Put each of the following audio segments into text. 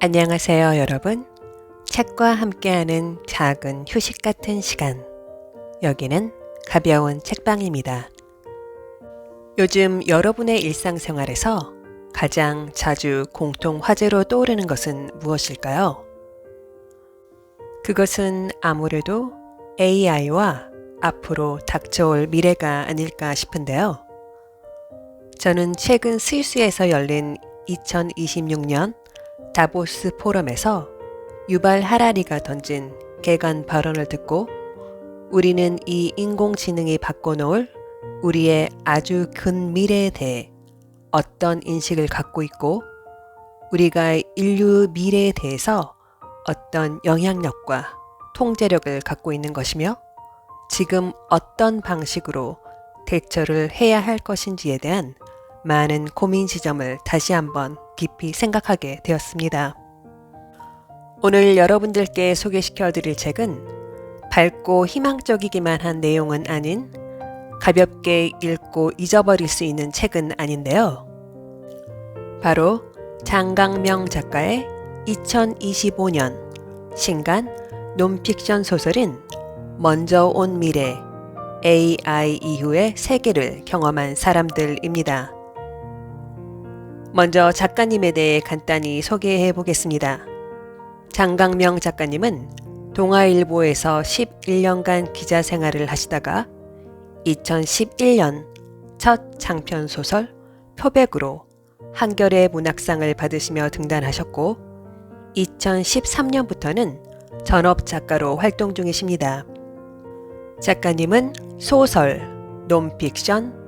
안녕하세요, 여러분. 책과 함께하는 작은 휴식 같은 시간. 여기는 가벼운 책방입니다. 요즘 여러분의 일상생활에서 가장 자주 공통 화제로 떠오르는 것은 무엇일까요? 그것은 아무래도 AI와 앞으로 닥쳐올 미래가 아닐까 싶은데요. 저는 최근 스위스에서 열린 2026년 다보스 포럼에서 유발 하라리가 던진 개관 발언을 듣고 우리는 이 인공지능이 바꿔놓을 우리의 아주 근 미래에 대해 어떤 인식을 갖고 있고 우리가 인류 미래에 대해서 어떤 영향력과 통제력을 갖고 있는 것이며 지금 어떤 방식으로 대처를 해야 할 것인지에 대한 많은 고민 지점을 다시 한번 깊이 생각하게 되었습니다. 오늘 여러분들께 소개시켜 드릴 책은 밝고 희망적이기만 한 내용은 아닌 가볍게 읽고 잊어버릴 수 있는 책은 아닌데요. 바로 장강명 작가의 2025년 신간 논픽션 소설인 먼저 온 미래 AI 이후의 세계를 경험한 사람들입니다. 먼저 작가님에 대해 간단히 소개해 보겠습니다. 장강명 작가님은 동아일보에서 11년간 기자 생활을 하시다가 2011년 첫 장편 소설 표백으로 한겨레 문학상을 받으시며 등단하셨고 2013년부터는 전업 작가로 활동 중이십니다. 작가님은 소설, 논픽션,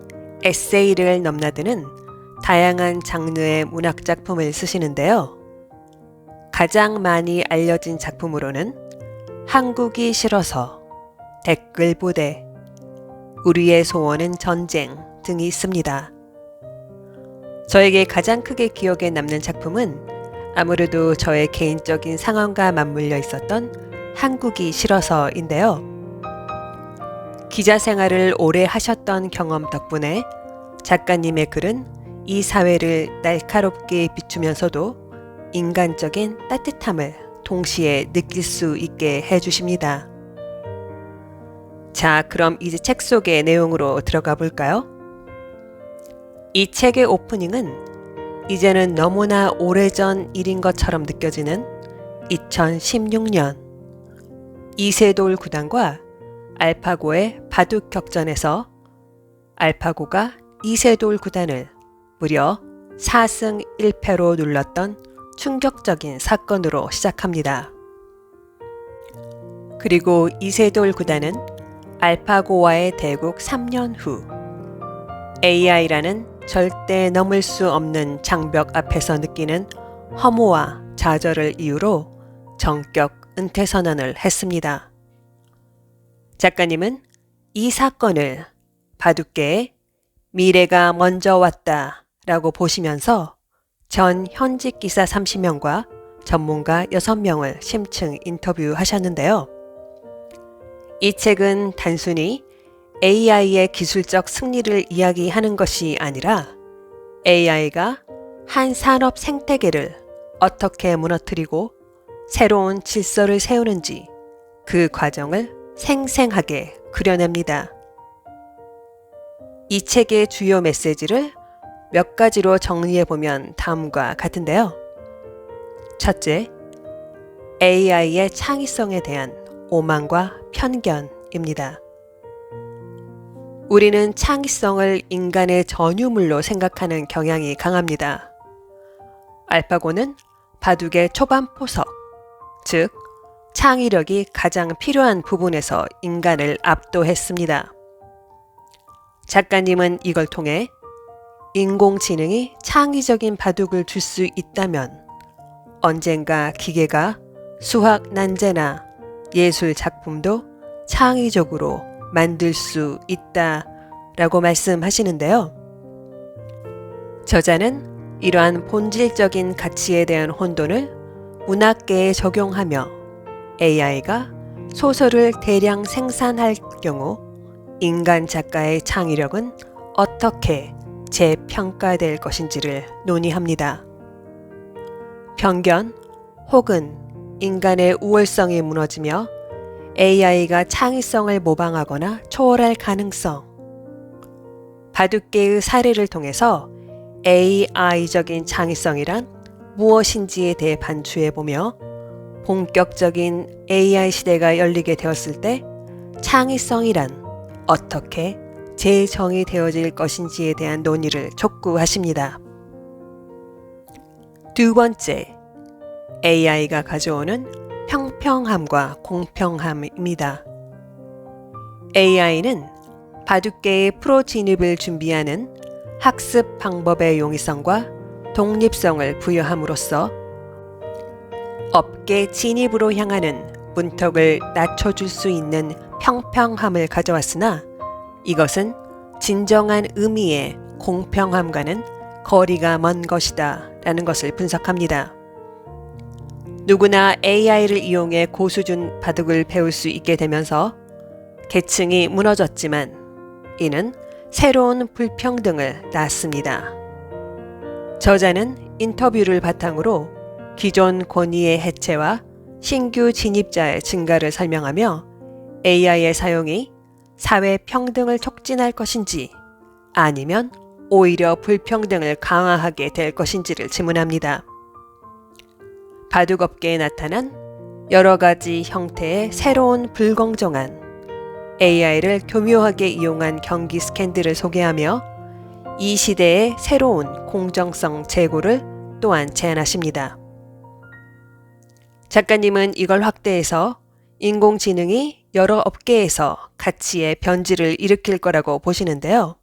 에세이를 넘나드는 다양한 장르의 문학 작품을 쓰시는데요. 가장 많이 알려진 작품으로는 한국이 싫어서, 댓글 부대, 우리의 소원은 전쟁 등이 있습니다. 저에게 가장 크게 기억에 남는 작품은 아무래도 저의 개인적인 상황과 맞물려 있었던 한국이 싫어서인데요. 기자 생활을 오래 하셨던 경험 덕분에 작가님의 글은 이 사회를 날카롭게 비추면서도 인간적인 따뜻함을 동시에 느낄 수 있게 해주십니다. 자, 그럼 이제 책 속의 내용으로 들어가 볼까요? 이 책의 오프닝은 이제는 너무나 오래전 일인 것처럼 느껴지는 2016년 이세돌 구단과 알파고의 바둑 격전에서 알파고가 이세돌 구단을 무려 4승 1패로 눌렀던 충격적인 사건으로 시작합니다. 그리고 이세돌 구단은 알파고와의 대국 3년 후 AI라는 절대 넘을 수 없는 장벽 앞에서 느끼는 허무와 좌절을 이유로 전격 은퇴 선언을 했습니다. 작가님은 이 사건을 바둑계의 미래가 먼저 왔다 라고 보시면서 전 현직 기사 30명과 전문가 6명을 심층 인터뷰하셨는데요. 이 책은 단순히 AI의 기술적 승리를 이야기하는 것이 아니라 AI가 한 산업 생태계를 어떻게 무너뜨리고 새로운 질서를 세우는지 그 과정을 생생하게 그려냅니다. 이 책의 주요 메시지를 몇 가지로 정리해보면 다음과 같은데요. 첫째, AI의 창의성에 대한 오만과 편견입니다. 우리는 창의성을 인간의 전유물로 생각하는 경향이 강합니다. 알파고는 바둑의 초반 포석, 즉 창의력이 가장 필요한 부분에서 인간을 압도했습니다. 작가님은 이걸 통해 인공지능이 창의적인 바둑을 줄 수 있다면 언젠가 기계가 수학 난제나 예술 작품도 창의적으로 만들 수 있다라고 말씀하시는데요. 저자는 이러한 본질적인 가치에 대한 혼돈을 문학계에 적용하며 AI가 소설을 대량 생산할 경우 인간 작가의 창의력은 어떻게 재평가될 것인지를 논의합니다. 편견, 혹은 인간의 우월성이 무너지며 AI가 창의성을 모방하거나 초월할 가능성. 바둑계의 사례를 통해서 AI적인 창의성이란 무엇인지에 대해 반추해보며 본격적인 AI 시대가 열리게 되었을 때 창의성이란 어떻게 재정의되어질 것인지에 대한 논의를 촉구하십니다. 두 번째, AI가 가져오는 평평함과 공평함입니다. AI는 바둑계의 프로 진입을 준비하는 학습 방법의 용이성과 독립성을 부여함으로써 업계 진입으로 향하는 문턱을 낮춰줄 수 있는 평평함을 가져왔으나 이것은 진정한 의미의 공평함과는 거리가 먼 것이다 라는 것을 분석합니다. 누구나 AI를 이용해 고수준 바둑을 배울 수 있게 되면서 계층이 무너졌지만 이는 새로운 불평등을 낳았습니다. 저자는 인터뷰를 바탕으로 기존 권위의 해체와 신규 진입자의 증가를 설명하며 AI의 사용이 사회 평등을 촉진할 것인지 아니면 오히려 불평등을 강화하게 될 것인지를 질문합니다. 바둑업계에 나타난 여러 가지 형태의 새로운 불공정한 AI를 교묘하게 이용한 경기 스캔들을 소개하며 이 시대의 새로운 공정성 제고를 또한 제안하십니다. 작가님은 이걸 확대해서 인공지능이 여러 업계에서 가치의 변질을 일으킬 거라고 보시는데요.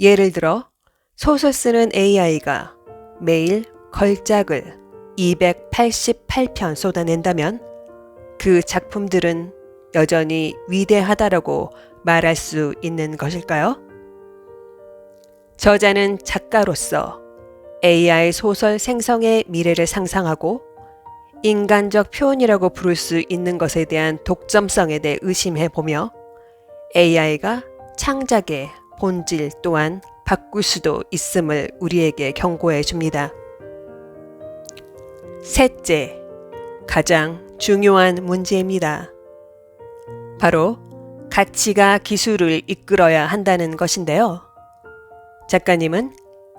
예를 들어 소설 쓰는 AI가 매일 걸작을 288편 쏟아낸다면 그 작품들은 여전히 위대하다라고 말할 수 있는 것일까요? 저자는 작가로서 AI 소설 생성의 미래를 상상하고 인간적 표현이라고 부를 수 있는 것에 대한 독점성에 대해 의심해 보며 AI가 창작의 본질 또한 바꿀 수도 있음을 우리에게 경고해 줍니다. 셋째, 가장 중요한 문제입니다. 바로 가치가 기술을 이끌어야 한다는 것인데요. 작가님은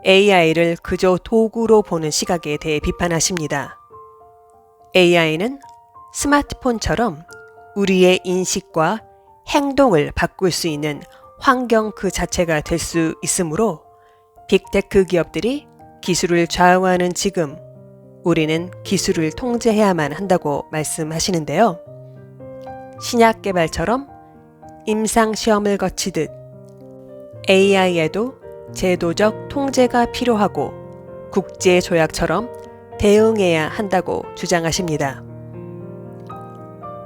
AI를 그저 도구로 보는 시각에 대해 비판하십니다. AI는 스마트폰처럼 우리의 인식과 행동을 바꿀 수 있는 환경 그 자체가 될 수 있으므로 빅테크 기업들이 기술을 좌우하는 지금 우리는 기술을 통제해야만 한다고 말씀하시는데요. 신약 개발처럼 임상시험을 거치듯 AI에도 제도적 통제가 필요하고 국제조약처럼 대응해야 한다고 주장하십니다.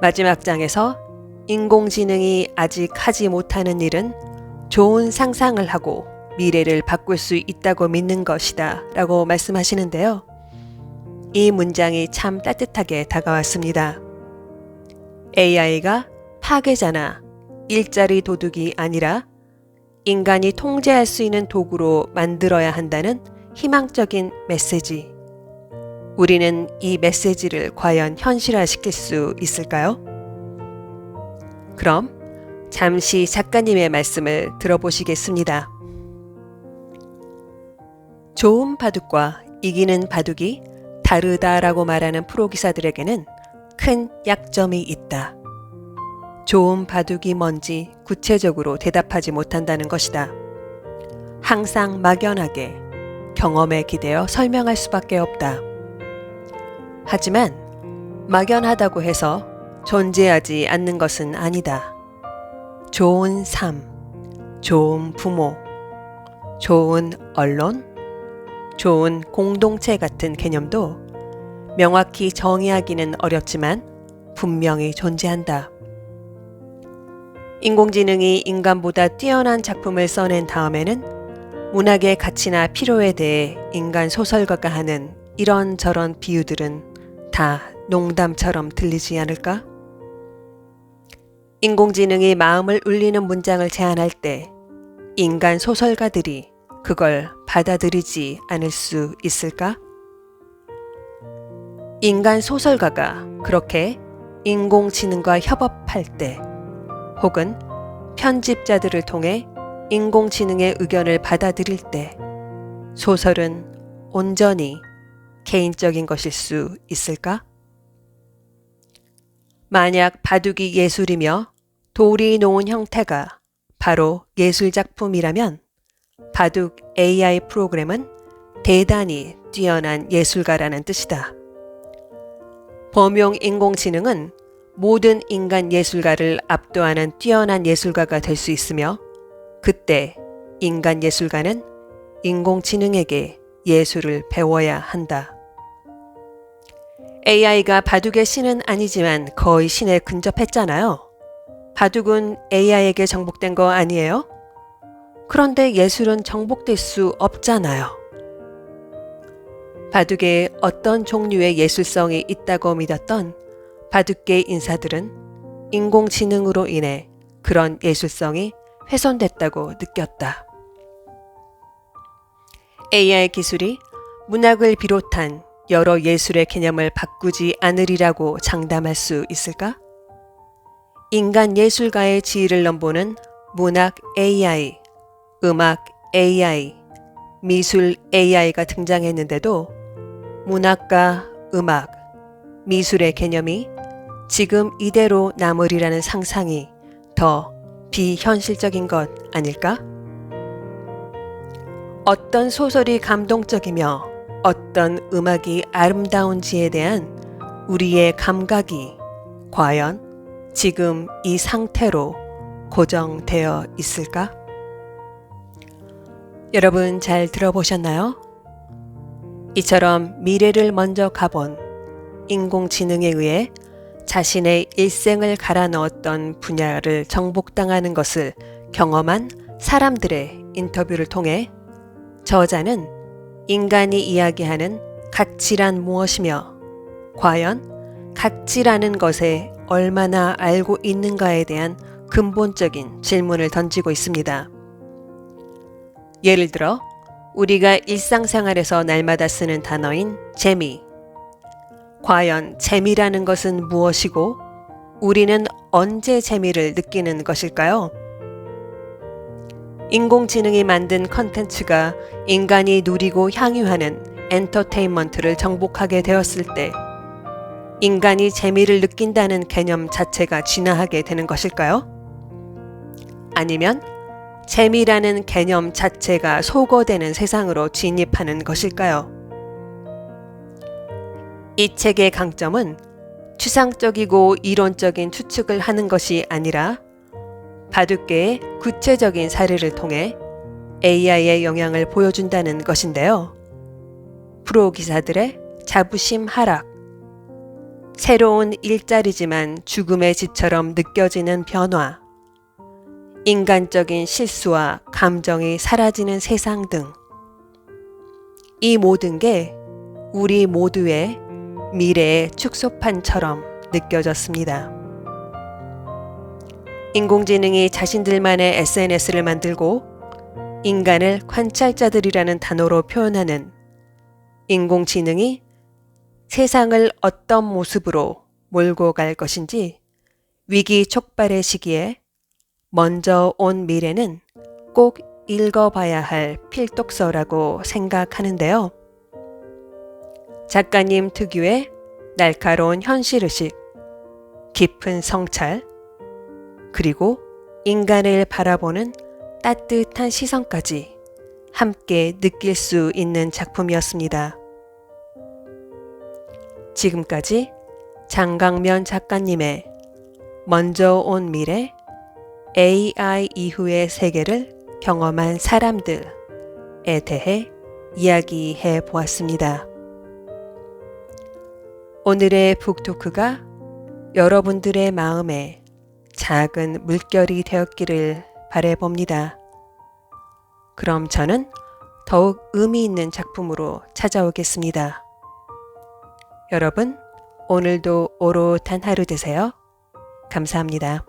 마지막 장에서 인공지능이 아직 하지 못하는 일은 좋은 상상을 하고 미래를 바꿀 수 있다고 믿는 것이다 라고 말씀하시는데요. 이 문장이 참 따뜻하게 다가왔습니다. AI가 파괴자나 일자리 도둑이 아니라 인간이 통제할 수 있는 도구로 만들어야 한다는 희망적인 메시지. 우리는 이 메시지를 과연 현실화시킬 수 있을까요? 그럼 잠시 작가님의 말씀을 들어보시겠습니다. 좋은 바둑과 이기는 바둑이 다르다라고 말하는 프로 기사들에게는 큰 약점이 있다. 좋은 바둑이 뭔지 구체적으로 대답하지 못한다는 것이다. 항상 막연하게 경험에 기대어 설명할 수밖에 없다. 하지만 막연하다고 해서 존재하지 않는 것은 아니다. 좋은 삶, 좋은 부모, 좋은 언론, 좋은 공동체 같은 개념도 명확히 정의하기는 어렵지만 분명히 존재한다. 인공지능이 인간보다 뛰어난 작품을 써낸 다음에는 문학의 가치나 필요에 대해 인간 소설가가 하는 이런저런 비유들은 다 농담처럼 들리지 않을까? 인공지능이 마음을 울리는 문장을 제안할 때 인간 소설가들이 그걸 받아들이지 않을 수 있을까? 인간 소설가가 그렇게 인공지능과 협업할 때 혹은 편집자들을 통해 인공지능의 의견을 받아들일 때 소설은 온전히 개인적인 것일 수 있을까? 만약 바둑이 예술이며 돌이 놓은 형태가 바로 예술작품이라면 바둑 AI 프로그램은 대단히 뛰어난 예술가라는 뜻이다. 범용 인공지능은 모든 인간 예술가를 압도하는 뛰어난 예술가가 될 수 있으며 그때 인간 예술가는 인공지능에게 예술을 배워야 한다. AI가 바둑의 신은 아니지만 거의 신에 근접했잖아요. 바둑은 AI에게 정복된 거 아니에요? 그런데 예술은 정복될 수 없잖아요. 바둑에 어떤 종류의 예술성이 있다고 믿었던 바둑계 인사들은 인공지능으로 인해 그런 예술성이 훼손됐다고 느꼈다. AI 기술이 문학을 비롯한 여러 예술의 개념을 바꾸지 않으리라고 장담할 수 있을까? 인간 예술가의 지위를 넘보는 문학 AI, 음악 AI, 미술 AI가 등장했는데도 문학과 음악, 미술의 개념이 지금 이대로 남으리라는 상상이 더 비현실적인 것 아닐까? 어떤 소설이 감동적이며 어떤 음악이 아름다운지에 대한 우리의 감각이 과연 지금 이 상태로 고정되어 있을까? 여러분 잘 들어보셨나요? 이처럼 미래를 먼저 가본 인공지능에 의해 자신의 일생을 갈아 넣었던 분야를 정복당하는 것을 경험한 사람들의 인터뷰를 통해 저자는 인간이 이야기하는 가치란 무엇이며 과연 가치라는 것에 얼마나 알고 있는가에 대한 근본적인 질문을 던지고 있습니다. 예를 들어 우리가 일상생활에서 날마다 쓰는 단어인 재미. 과연 재미라는 것은 무엇이고 우리는 언제 재미를 느끼는 것일까요? 인공지능이 만든 컨텐츠가 인간이 누리고 향유하는 엔터테인먼트를 정복하게 되었을 때 인간이 재미를 느낀다는 개념 자체가 진화하게 되는 것일까요? 아니면 재미라는 개념 자체가 소거되는 세상으로 진입하는 것일까요? 이 책의 강점은 추상적이고 이론적인 추측을 하는 것이 아니라 바둑계의 구체적인 사례를 통해 AI의 영향을 보여준다는 것인데요. 프로 기사들의 자부심 하락, 새로운 일자리지만 죽음의 집처럼 느껴지는 변화, 인간적인 실수와 감정이 사라지는 세상 등 이 모든 게 우리 모두의 미래의 축소판처럼 느껴졌습니다. 인공지능이 자신들만의 SNS를 만들고 인간을 관찰자들이라는 단어로 표현하는 인공지능이 세상을 어떤 모습으로 몰고 갈 것인지 위기 촉발의 시기에 먼저 온 미래는 꼭 읽어봐야 할 필독서라고 생각하는데요. 작가님 특유의 날카로운 현실의식, 깊은 성찰, 그리고 인간을 바라보는 따뜻한 시선까지 함께 느낄 수 있는 작품이었습니다. 지금까지 장강면 작가님의 먼저 온 미래, AI 이후의 세계를 경험한 사람들에 대해 이야기해 보았습니다. 오늘의 북토크가 여러분들의 마음에 작은 물결이 되었기를 바라봅니다. 그럼 저는 더욱 의미 있는 작품으로 찾아오겠습니다. 여러분, 오늘도 오롯한 하루 되세요. 감사합니다.